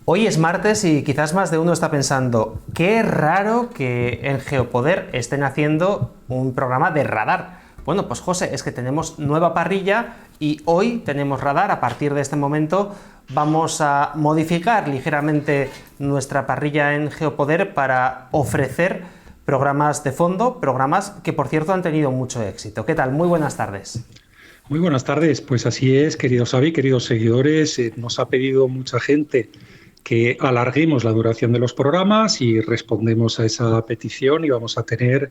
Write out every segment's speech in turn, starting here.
Hoy es martes y quizás más de uno está pensando, qué raro que en Geopoder estén haciendo un programa de radar. Bueno, pues José, es que tenemos nueva parrilla y hoy tenemos radar. A partir de este momento vamos a modificar ligeramente nuestra parrilla en Geopoder para ofrecer programas de fondo, programas que por cierto han tenido mucho éxito. ¿Qué tal? Muy buenas tardes. Muy buenas tardes, pues así es, querido Xavi, queridos seguidores, nos ha pedido mucha gente que alarguemos la duración de los programas y respondemos a esa petición y vamos a tener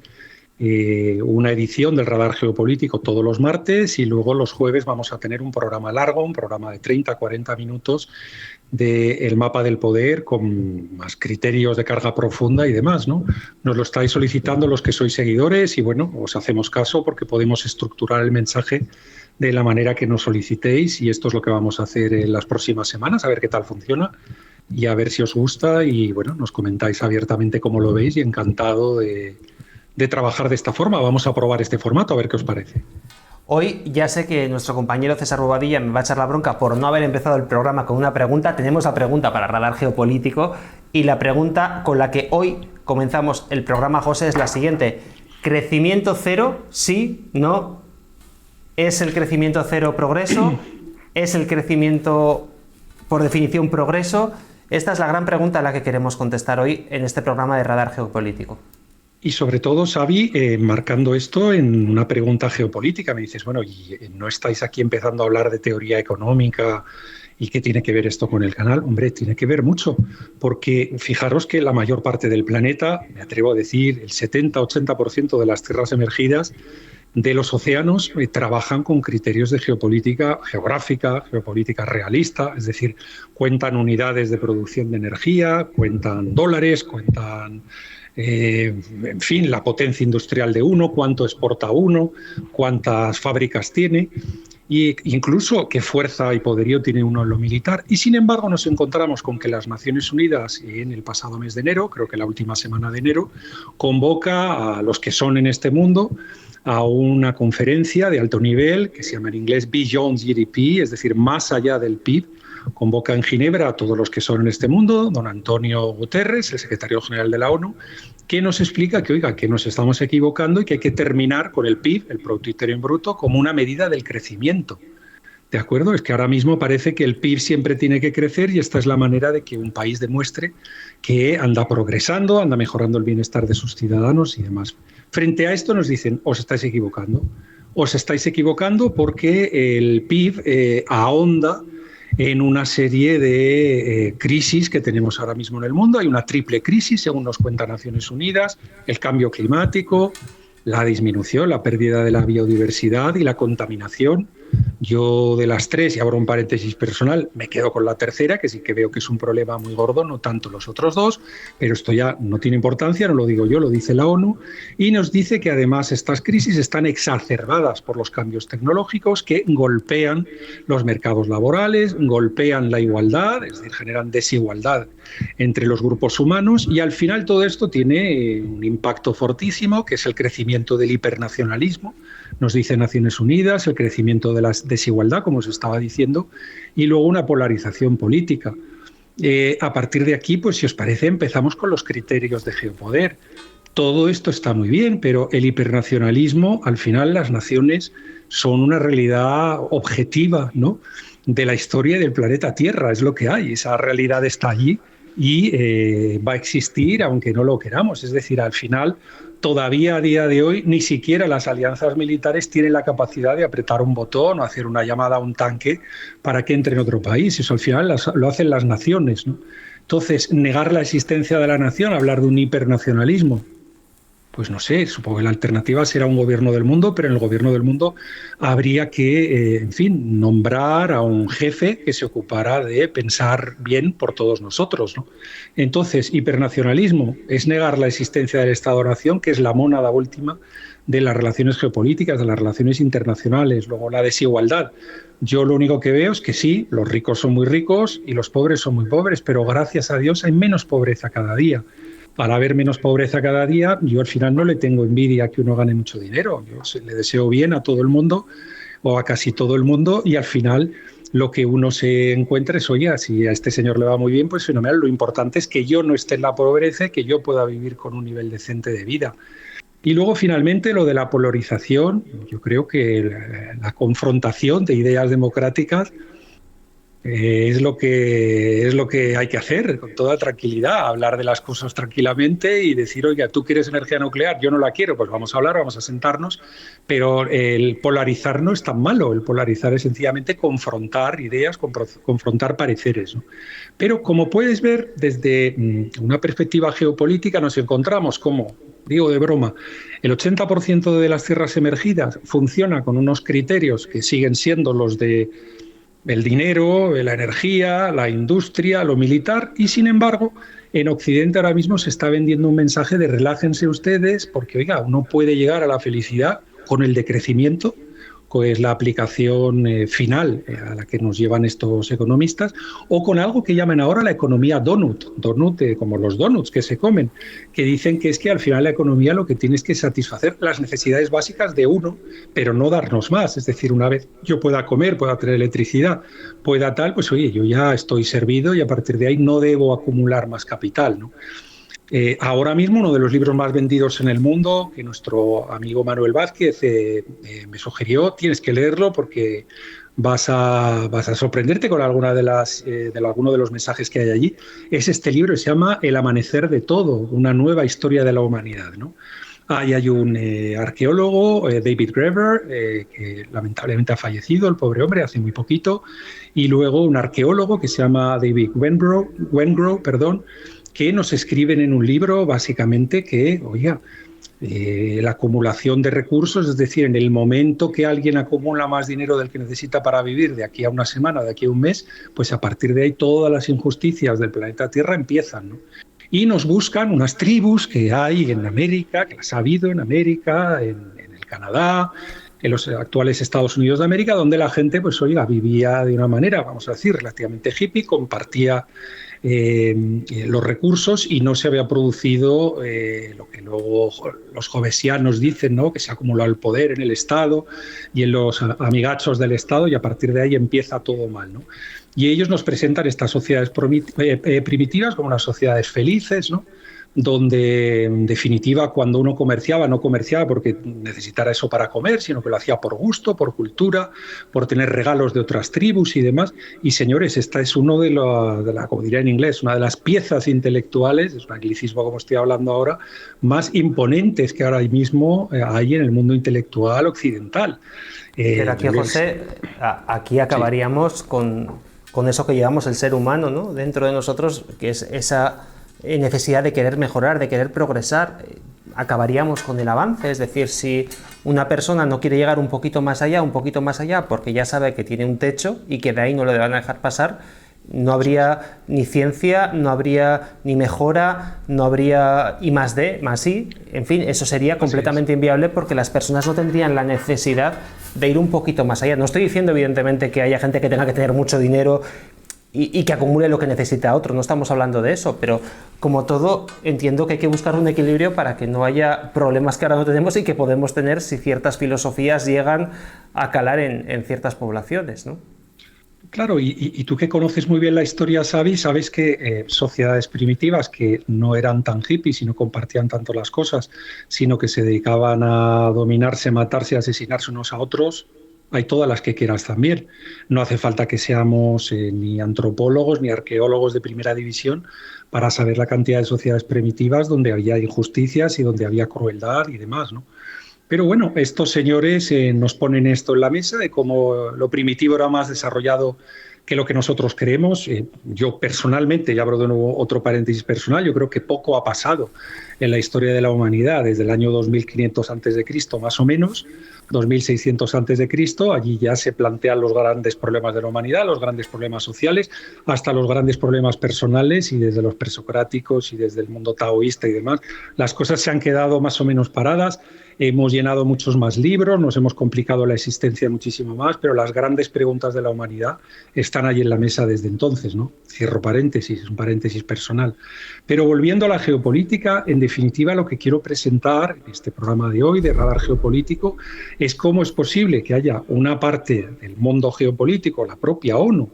una edición del Radar Geopolítico todos los martes y luego los jueves vamos a tener un programa largo, un programa de 30, 40 minutos del mapa del poder con más criterios de carga profunda y demás, ¿no? Nos lo estáis solicitando los que sois seguidores y bueno, os hacemos caso porque podemos estructurar el mensaje de la manera que nos solicitéis y esto es lo que vamos a hacer en las próximas semanas, a ver qué tal funciona y a ver si os gusta y bueno, nos comentáis abiertamente cómo lo veis y encantado de trabajar de esta forma. Vamos a probar este formato a ver qué os parece. Hoy ya sé que nuestro compañero César Bobadilla me va a echar la bronca por no haber empezado el programa con una pregunta. Tenemos la pregunta para Radar Geopolítico y la pregunta con la que hoy comenzamos el programa, José, es la siguiente. ¿Crecimiento cero? ¿Sí? ¿No? ¿Es el crecimiento cero progreso? ¿Es el crecimiento por definición progreso? Esta es la gran pregunta a la que queremos contestar hoy en este programa de Radar Geopolítico. Y sobre todo, Xavi, marcando esto en una pregunta geopolítica, me dices, bueno, ¿y no estáis aquí empezando a hablar de teoría económica y qué tiene que ver esto con el canal? Hombre, tiene que ver mucho, porque fijaros que la mayor parte del planeta, me atrevo a decir, el 70-80% de las tierras emergidas de los océanos trabajan con criterios de geopolítica geográfica, geopolítica realista, es decir, cuentan unidades de producción de energía, cuentan dólares, cuentan en fin, la potencia industrial de uno, cuánto exporta uno, cuántas fábricas tiene, e incluso qué fuerza y poderío tiene uno en lo militar. Y sin embargo nos encontramos con que las Naciones Unidas en el pasado mes de enero, creo que la última semana de enero, convoca a los que son en este mundo a una conferencia de alto nivel que se llama en inglés Beyond GDP, es decir, más allá del PIB. Convoca en Ginebra a todos los que son en este mundo, don Antonio Guterres, el secretario general de la ONU, que nos explica que, oiga, que nos estamos equivocando y que hay que terminar con el PIB, el Producto Interior Bruto, como una medida del crecimiento. ¿De acuerdo? Es que ahora mismo parece que el PIB siempre tiene que crecer y esta es la manera de que un país demuestre que anda progresando, anda mejorando el bienestar de sus ciudadanos y demás. Frente a esto nos dicen, os estáis equivocando. Os estáis equivocando porque el PIB ahonda en una serie de crisis que tenemos ahora mismo en el mundo. Hay una triple crisis, según nos cuenta Naciones Unidas, el cambio climático, la disminución, la pérdida de la biodiversidad y la contaminación. Yo de las tres, y abro un paréntesis personal, me quedo con la tercera, que sí que veo que es un problema muy gordo, no tanto los otros dos, pero esto ya no tiene importancia, no lo digo yo, lo dice la ONU, y nos dice que además estas crisis están exacerbadas por los cambios tecnológicos que golpean los mercados laborales, golpean la igualdad, es decir, generan desigualdad entre los grupos humanos, y al final todo esto tiene un impacto fortísimo, que es el crecimiento del hipernacionalismo, nos dice Naciones Unidas, el crecimiento de la desigualdad, como os estaba diciendo, y luego una polarización política. A partir de aquí, pues si os parece, empezamos con los criterios de geopoder. Todo esto está muy bien, pero el hipernacionalismo, al final las naciones son una realidad objetiva, ¿no?, de la historia del planeta Tierra, es lo que hay, esa realidad está allí y va a existir aunque no lo queramos, es decir, al final todavía a día de hoy ni siquiera las alianzas militares tienen la capacidad de apretar un botón o hacer una llamada a un tanque para que entre en otro país, eso al final lo hacen las naciones, ¿no? Entonces, negar la existencia de la nación, hablar de un hipernacionalismo, pues no sé, supongo que la alternativa será un gobierno del mundo, pero en el gobierno del mundo habría que, en fin, nombrar a un jefe que se ocupara de pensar bien por todos nosotros, ¿no? Entonces, hipernacionalismo es negar la existencia del Estado-nación, que es la mónada última de las relaciones geopolíticas, de las relaciones internacionales. Luego, la desigualdad. Yo lo único que veo es que sí, los ricos son muy ricos y los pobres son muy pobres, pero gracias a Dios hay menos pobreza cada día. Al haber menos pobreza cada día, yo al final no le tengo envidia a que uno gane mucho dinero. Yo le deseo bien a todo el mundo o a casi todo el mundo y al final lo que uno se encuentra es, oye, si a este señor le va muy bien, pues fenomenal. Lo importante es que yo no esté en la pobreza, que yo pueda vivir con un nivel decente de vida. Y luego, finalmente, lo de la polarización. Yo creo que la confrontación de ideas democráticas es lo que hay que hacer con toda tranquilidad, hablar de las cosas tranquilamente y decir, oiga, tú quieres energía nuclear, yo no la quiero, pues vamos a hablar, vamos a sentarnos, pero el polarizar no es tan malo, el polarizar es sencillamente confrontar ideas, confrontar pareceres, ¿no? Pero como puedes ver, desde una perspectiva geopolítica nos encontramos como, digo de broma, el 80% de las tierras emergidas funciona con unos criterios que siguen siendo los de el dinero, la energía, la industria, lo militar, y sin embargo, en Occidente ahora mismo se está vendiendo un mensaje de relájense ustedes, porque oiga, uno puede llegar a la felicidad con el decrecimiento, que es la aplicación final a la que nos llevan estos economistas, o con algo que llaman ahora la economía donut, como los donuts que se comen, que dicen que es que al final la economía lo que tiene es que satisfacer las necesidades básicas de uno, pero no darnos más. Es decir, una vez yo pueda comer, pueda tener electricidad, pueda tal, pues oye, yo ya estoy servido y a partir de ahí no debo acumular más capital, ¿no? Ahora mismo uno de los libros más vendidos en el mundo, que nuestro amigo Manuel Vázquez me sugirió, tienes que leerlo porque vas a sorprenderte con alguno de los mensajes que hay allí, es este libro que se llama El amanecer de todo, una nueva historia de la humanidad, ¿no? Ahí hay un arqueólogo, David Graeber, que lamentablemente ha fallecido, el pobre hombre, hace muy poquito, y luego un arqueólogo que se llama David Wengrow, que nos escriben en un libro básicamente que, oiga, la acumulación de recursos, es decir, en el momento que alguien acumula más dinero del que necesita para vivir de aquí a una semana, de aquí a un mes, pues a partir de ahí todas las injusticias del planeta Tierra empiezan, ¿no? Y nos buscan unas tribus que hay en América, que las ha habido en América, en el Canadá, en los actuales Estados Unidos de América, donde la gente, pues oiga, vivía de una manera, vamos a decir, relativamente hippie, compartía los recursos y no se había producido lo que luego los jovesianos dicen, ¿no? Que se ha acumulado el poder en el Estado y en los amigachos del Estado y a partir de ahí empieza todo mal, ¿no? Y ellos nos presentan estas sociedades primitivas como unas sociedades felices, ¿no? Donde en definitiva cuando uno comerciaba, no comerciaba porque necesitara eso para comer, sino que lo hacía por gusto, por cultura, por tener regalos de otras tribus y demás. Y señores, esta es uno como diría en inglés, una de las piezas intelectuales, es un anglicismo como estoy hablando ahora, más imponentes que ahora mismo hay en el mundo intelectual occidental. Pero aquí, José, aquí acabaríamos sí. con eso que llevamos el ser humano, ¿no? Dentro de nosotros, que es esa necesidad de querer mejorar, de querer progresar. Acabaríamos con el avance. Es decir, si una persona no quiere llegar un poquito más allá, porque ya sabe que tiene un techo y que de ahí no le van a dejar pasar, no habría ni ciencia, no habría ni mejora, no habría I+D, más I, en fin, eso sería completamente inviable porque las personas no tendrían la necesidad de ir un poquito más allá. No estoy diciendo evidentemente que haya gente que tenga que tener mucho dinero y que acumule lo que necesita otro, no estamos hablando de eso, pero como todo entiendo que hay que buscar un equilibrio para que no haya problemas que ahora no tenemos y que podemos tener si ciertas filosofías llegan a calar en ciertas poblaciones, ¿no? Claro, y tú que conoces muy bien la historia, Xavi, sabes que sociedades primitivas que no eran tan hippies y no compartían tanto las cosas, sino que se dedicaban a dominarse, matarse, asesinarse unos a otros, hay todas las que quieras también. No hace falta que seamos ni antropólogos ni arqueólogos de primera división para saber la cantidad de sociedades primitivas donde había injusticias y donde había crueldad y demás, ¿no? Pero bueno, estos señores nos ponen esto en la mesa de cómo lo primitivo era más desarrollado que lo que nosotros creemos. Yo personalmente, ya abro de nuevo otro paréntesis personal, yo creo que poco ha pasado en la historia de la humanidad desde el año 2500 a.C. más o menos, 2600 a.C., allí ya se plantean los grandes problemas de la humanidad, los grandes problemas sociales, hasta los grandes problemas personales, y desde los presocráticos y desde el mundo taoísta y demás, las cosas se han quedado más o menos paradas. hemos llenado muchos más libros, nos hemos complicado la existencia muchísimo más, pero las grandes preguntas de la humanidad están ahí en la mesa desde entonces, ¿no? Cierro paréntesis, un paréntesis personal. Pero volviendo a la geopolítica, en definitiva lo que quiero presentar en este programa de hoy de Radar Geopolítico es cómo es posible que haya una parte del mundo geopolítico, la propia ONU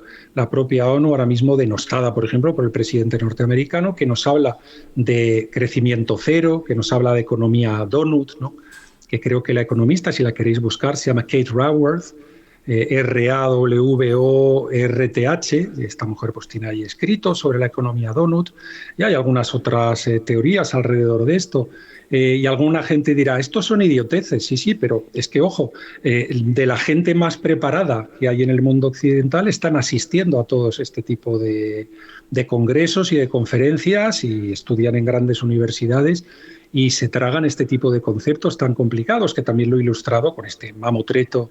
ahora mismo denostada, por ejemplo, por el presidente norteamericano, que nos habla de crecimiento cero, que nos habla de economía donut, ¿no? Que creo que la economista, si la queréis buscar, se llama Kate Raworth, Raworth, esta mujer pues tiene ahí escrito sobre la economía donut, y hay algunas otras teorías alrededor de esto, y alguna gente dirá, estos son idioteces, sí, pero es que, ojo, de la gente más preparada que hay en el mundo occidental están asistiendo a todos este tipo de congresos y de conferencias y estudian en grandes universidades y se tragan este tipo de conceptos tan complicados, que también lo he ilustrado con este mamotreto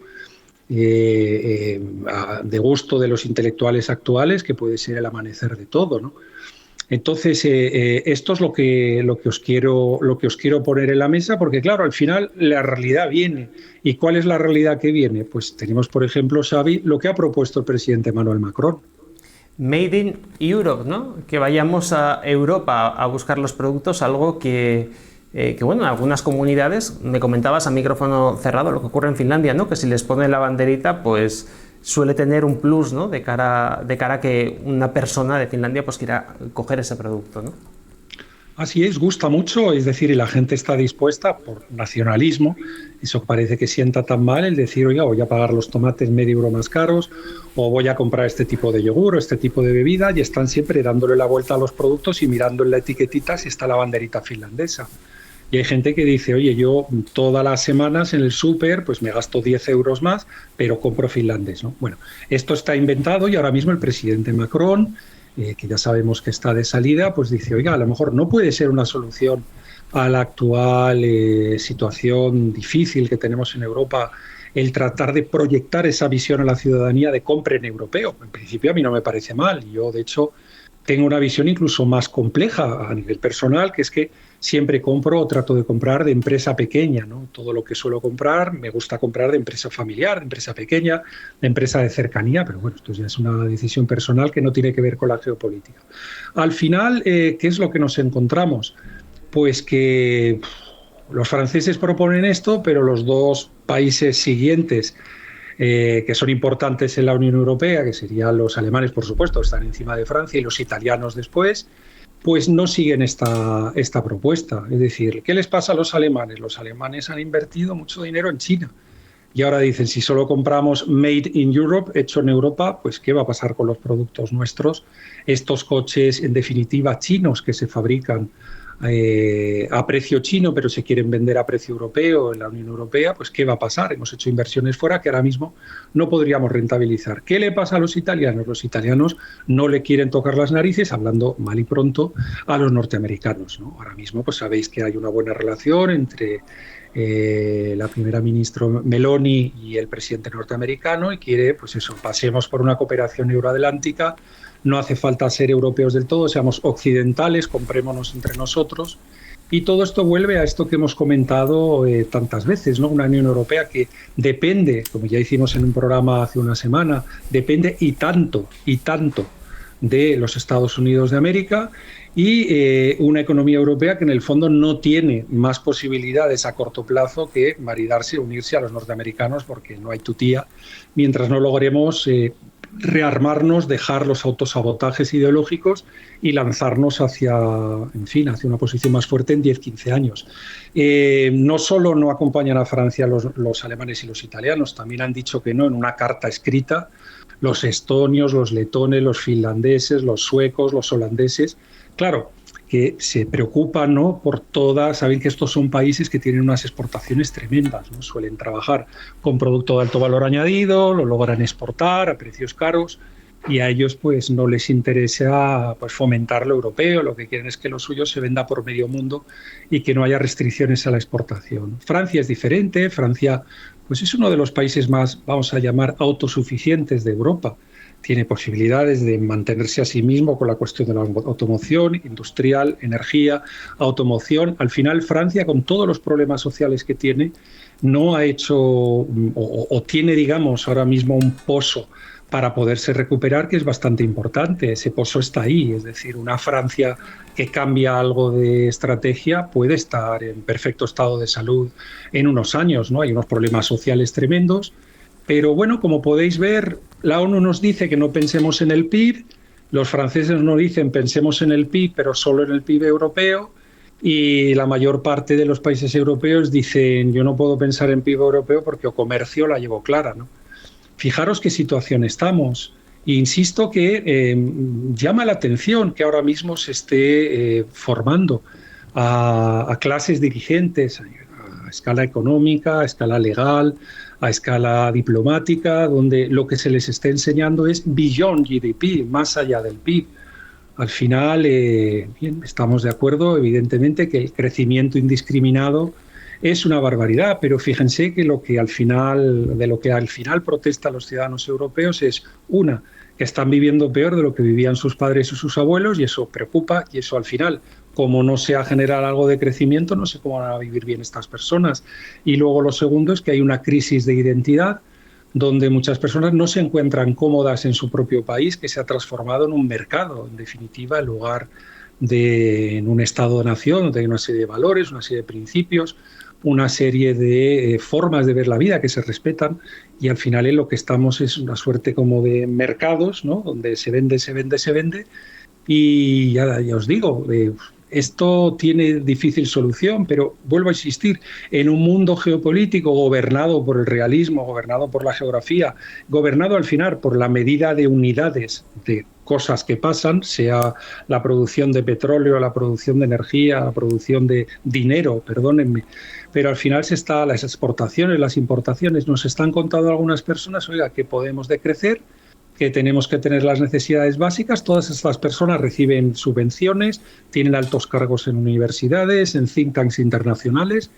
de gusto de los intelectuales actuales, que puede ser el amanecer de todo, ¿no? Entonces, esto es lo que os quiero poner en la mesa, porque claro, al final la realidad viene. ¿Y cuál es la realidad que viene? Pues tenemos, por ejemplo, Xavi, lo que ha propuesto el presidente Emmanuel Macron. Made in Europe, ¿no? Que vayamos a Europa a buscar los productos, algo que bueno, en algunas comunidades, me comentabas a micrófono cerrado lo que ocurre en Finlandia, ¿no? Que si les ponen la banderita, pues suele tener un plus, ¿no? De cara a que una persona de Finlandia pues quiera coger ese producto, ¿no? Así es, gusta mucho, es decir, y la gente está dispuesta por nacionalismo, eso parece que sienta tan mal el decir, oiga, voy a pagar los tomates medio euro más caros, o voy a comprar este tipo de yogur o este tipo de bebida, y están siempre dándole la vuelta a los productos y mirando en la etiquetita si está la banderita finlandesa. Y hay gente que dice, oye, yo todas las semanas en el súper pues me gasto 10 euros más, pero compro finlandés, ¿no? Bueno, esto está inventado y ahora mismo el presidente Macron, que ya sabemos que está de salida, pues dice, oiga, a lo mejor no puede ser una solución a la actual situación difícil que tenemos en Europa el tratar de proyectar esa visión a la ciudadanía de compren europeo. En principio a mí no me parece mal. Yo, de hecho, tengo una visión incluso más compleja a nivel personal, que es que siempre compro o trato de comprar de empresa pequeña, ¿no? Todo lo que suelo comprar, me gusta comprar de empresa familiar, de empresa pequeña, de empresa de cercanía, pero bueno, esto ya es una decisión personal que no tiene que ver con la geopolítica. Al final, ¿qué es lo que nos encontramos? Pues que los franceses proponen esto, pero los dos países siguientes que son importantes en la Unión Europea, que serían los alemanes, por supuesto, están encima de Francia, y los italianos después, pues no siguen esta propuesta. Es decir, ¿qué les pasa a los alemanes? Los alemanes han invertido mucho dinero en China. Y ahora dicen, si solo compramos Made in Europe, hecho en Europa, pues ¿qué va a pasar con los productos nuestros? Estos coches, en definitiva, chinos que se fabrican a precio chino, pero se quieren vender a precio europeo en la Unión Europea, pues ¿qué va a pasar? Hemos hecho inversiones fuera que ahora mismo no podríamos rentabilizar. ¿Qué le pasa a los italianos? Los italianos no le quieren tocar las narices, hablando mal y pronto, a los norteamericanos, ¿no? Ahora mismo pues sabéis que hay una buena relación entre la primera ministra Meloni y el presidente norteamericano, y quiere, pues eso, pasemos por una cooperación euroatlántica. No hace falta ser europeos del todo, seamos occidentales, comprémonos entre nosotros. Y todo esto vuelve a esto que hemos comentado tantas veces, ¿no? Una Unión Europea que depende, como ya hicimos en un programa hace una semana, depende y tanto de los Estados Unidos de América, y una economía europea que en el fondo no tiene más posibilidades a corto plazo que maridarse, unirse a los norteamericanos, porque no hay tutía, mientras no logremos rearmarnos, dejar los autosabotajes ideológicos y lanzarnos hacia una posición más fuerte en 10-15 años. No solo no acompañan a Francia los alemanes y los italianos, también han dicho que no en una carta escrita los estonios, los letones, los finlandeses, los suecos, los holandeses. Claro, que se preocupan, ¿no?, por todas, saben que estos son países que tienen unas exportaciones tremendas, ¿no? Suelen trabajar con producto de alto valor añadido, lo logran exportar a precios caros, y a ellos pues no les interesa pues fomentar lo europeo, lo que quieren es que lo suyo se venda por medio mundo y que no haya restricciones a la exportación. Francia es diferente. Francia pues es uno de los países más, vamos a llamar, autosuficientes de Europa. tiene posibilidades de mantenerse a sí mismo con la cuestión de la automoción, industrial, energía, automoción. Al final, Francia, con todos los problemas sociales que tiene, no ha hecho o tiene, digamos, ahora mismo un pozo para poderse recuperar, que es bastante importante. Ese pozo está ahí, es decir, una Francia que cambia algo de estrategia puede estar en perfecto estado de salud en unos años, ¿no? Hay unos problemas sociales tremendos, pero bueno, como podéis ver, la ONU nos dice que no pensemos en el PIB, los franceses nos dicen pensemos en el PIB, pero solo en el PIB europeo, y la mayor parte de los países europeos dicen yo no puedo pensar en PIB europeo porque o comercio la llevo clara, ¿no? Fijaros qué situación estamos. E insisto que llama la atención que ahora mismo se esté formando a clases dirigentes a escala económica, a escala legal, a escala diplomática, donde lo que se les está enseñando es beyond GDP, más allá del PIB. Al final, bien, estamos de acuerdo, evidentemente, que el crecimiento indiscriminado es una barbaridad, pero fíjense que de lo que al final protestan los ciudadanos europeos es que están viviendo peor de lo que vivían sus padres y sus abuelos, y eso preocupa, y eso al final, como no se ha generado algo de crecimiento, no sé cómo van a vivir bien estas personas. Y luego lo segundo es que hay una crisis de identidad, donde muchas personas no se encuentran cómodas en su propio país, que se ha transformado en un mercado, en definitiva, en lugar de en un Estado-nación, donde hay una serie de valores, una serie de principios, una serie de formas de ver la vida que se respetan, y al final en lo que estamos es una suerte como de mercados, ¿no? Donde se vende, y ya os digo, esto tiene difícil solución, pero vuelvo a insistir, en un mundo geopolítico gobernado por el realismo, gobernado por la geografía, gobernado al final por la medida de unidades de cosas que pasan, sea la producción de petróleo, la producción de energía, la producción de dinero, perdónenme, pero al final las exportaciones, las importaciones, nos están contando algunas personas, oiga, que podemos decrecer, que tenemos que tener las necesidades básicas. Todas estas personas reciben subvenciones, tienen altos cargos en universidades, en think tanks internacionales.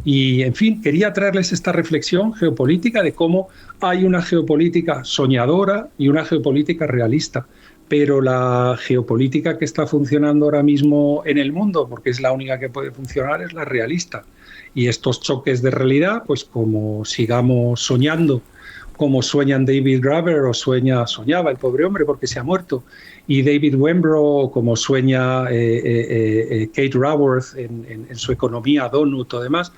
Y, en fin, quería traerles esta reflexión geopolítica de cómo hay una geopolítica soñadora y una geopolítica realista. Pero la geopolítica que está funcionando ahora mismo en el mundo, porque es la única que puede funcionar, es la realista. Y estos choques de realidad, pues como sigamos soñando, como sueñan David Graeber o soñaba el pobre hombre porque se ha muerto, y David Wenbrough, como sueña Kate Raworth en su economía, Donut o demás,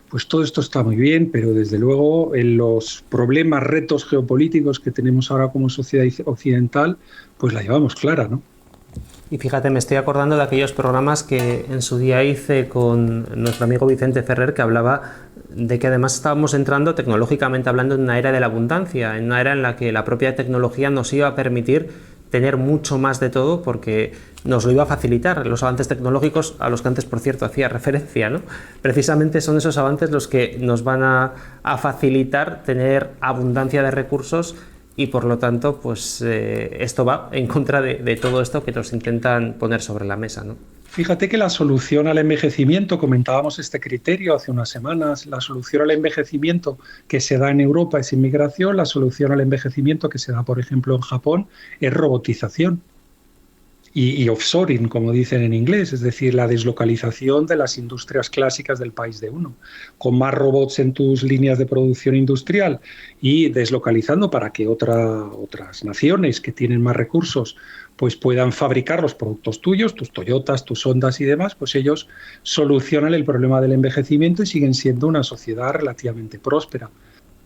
pues todo esto está muy bien, pero desde luego en los problemas, retos geopolíticos que tenemos ahora como sociedad occidental, pues la llevamos clara, ¿no? Y fíjate, me estoy acordando de aquellos programas que en su día hice con nuestro amigo Vicente Ferrer, que hablaba de que además estábamos entrando tecnológicamente hablando en una era de la abundancia, en una era en la que la propia tecnología nos iba a permitir tener mucho más de todo porque nos lo iba a facilitar. Los avances tecnológicos, a los que antes, por cierto, hacía referencia, ¿no? Precisamente son esos avances los que nos van a facilitar tener abundancia de recursos. Y por lo tanto, pues esto va en contra de todo esto que nos intentan poner sobre la mesa, ¿no? Fíjate que la solución al envejecimiento, comentábamos este criterio hace unas semanas, la solución al envejecimiento que se da en Europa es inmigración, la solución al envejecimiento que se da, por ejemplo, en Japón es robotización y offshoring, como dicen en inglés, es decir, la deslocalización de las industrias clásicas del país de uno, con más robots en tus líneas de producción industrial y deslocalizando para que otras naciones que tienen más recursos pues puedan fabricar los productos tuyos, tus Toyotas, tus Hondas y demás, pues ellos solucionan el problema del envejecimiento y siguen siendo una sociedad relativamente próspera.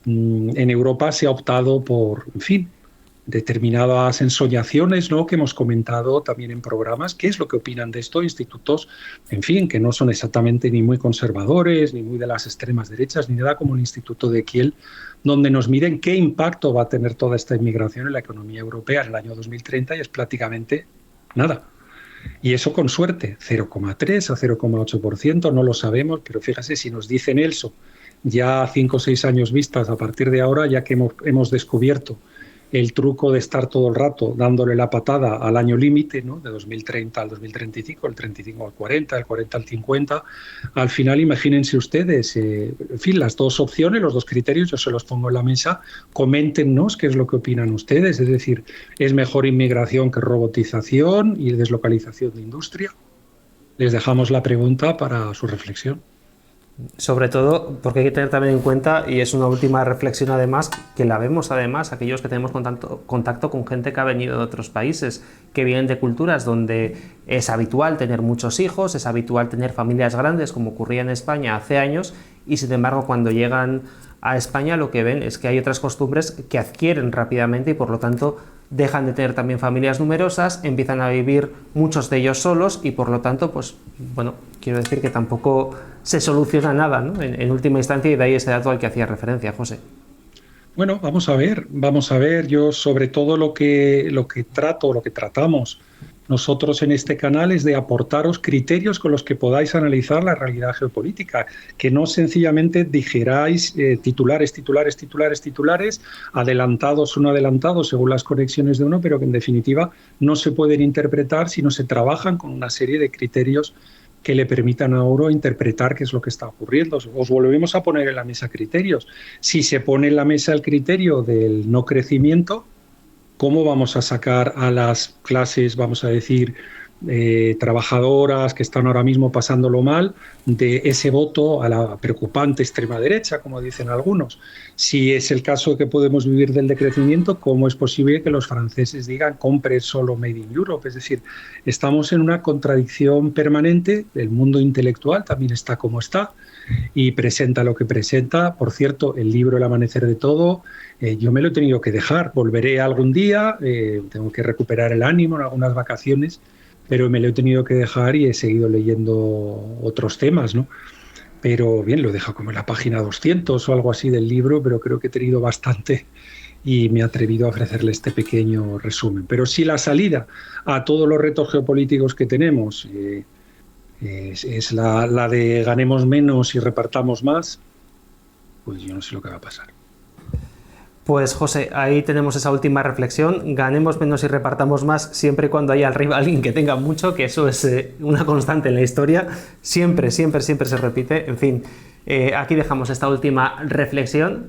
En Europa se ha optado por, en fin, determinadas ensoñaciones, ¿no?, que hemos comentado también en programas. ¿Qué es lo que opinan de esto? Institutos, en fin, que no son exactamente ni muy conservadores, ni muy de las extremas derechas, ni nada, como el Instituto de Kiel, donde nos miden qué impacto va a tener toda esta inmigración en la economía europea en el año 2030, y es prácticamente nada. Y eso con suerte, 0,3 a 0,8%, no lo sabemos, pero fíjese, si nos dicen eso ya 5 o 6 años vistas a partir de ahora, ya que hemos descubierto el truco de estar todo el rato dándole la patada al año límite, ¿no? De 2030 al 2035, el 35 al 40, el 40 al 50. Al final, imagínense ustedes, en fin, las dos opciones, los dos criterios, yo se los pongo en la mesa, coméntenos qué es lo que opinan ustedes, es decir, ¿es mejor inmigración que robotización y deslocalización de industria? Les dejamos la pregunta para su reflexión. Sobre todo porque hay que tener también en cuenta, y es una última reflexión además, que la vemos además aquellos que tenemos contacto con gente que ha venido de otros países, que vienen de culturas donde es habitual tener muchos hijos, es habitual tener familias grandes, como ocurría en España hace años, y sin embargo cuando llegan a España lo que ven es que hay otras costumbres que adquieren rápidamente y por lo tanto dejan de tener también familias numerosas, empiezan a vivir muchos de ellos solos y por lo tanto, pues bueno, quiero decir que tampoco se soluciona nada, ¿no? En última instancia, y de ahí ese dato al que hacía referencia, José. Bueno, vamos a ver, yo sobre todo lo que trato, lo que tratamos nosotros en este canal es de aportaros criterios con los que podáis analizar la realidad geopolítica, que no sencillamente digeráis titulares, titulares, titulares, titulares, adelantados o no adelantados según las conexiones de uno, pero que en definitiva no se pueden interpretar si no se trabajan con una serie de criterios que le permitan a uno interpretar qué es lo que está ocurriendo. Os volvemos a poner en la mesa criterios. Si se pone en la mesa el criterio del no crecimiento, ¿cómo vamos a sacar a las clases, vamos a decir, trabajadoras que están ahora mismo pasándolo mal, de ese voto a la preocupante extrema derecha, como dicen algunos? Si es el caso de que podemos vivir del decrecimiento, ¿cómo es posible que los franceses digan compre solo Made in Europe? Es decir, estamos en una contradicción permanente, el mundo intelectual también está como está y presenta lo que presenta. Por cierto, el libro El amanecer de todo, yo me lo he tenido que dejar, volveré algún día, tengo que recuperar el ánimo en algunas vacaciones, pero me lo he tenido que dejar y he seguido leyendo otros temas, ¿no? Pero bien, lo he dejado como en la página 200 o algo así del libro, pero creo que he tenido bastante y me he atrevido a ofrecerle este pequeño resumen. Pero si la salida a todos los retos geopolíticos que tenemos es la de ganemos menos y repartamos más, pues yo no sé lo que va a pasar. Pues José, ahí tenemos esa última reflexión, ganemos menos y repartamos más siempre y cuando haya arriba alguien que tenga mucho, que eso es una constante en la historia, siempre, siempre, siempre se repite. En fin, aquí dejamos esta última reflexión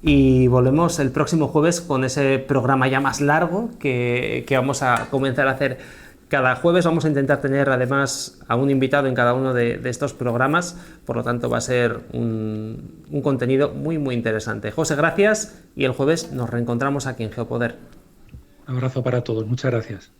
y volvemos el próximo jueves con ese programa ya más largo que vamos a comenzar a hacer. Cada jueves vamos a intentar tener además a un invitado en cada uno de estos programas, por lo tanto va a ser un contenido muy muy interesante. José, gracias y el jueves nos reencontramos aquí en Geopoder. Un abrazo para todos, muchas gracias.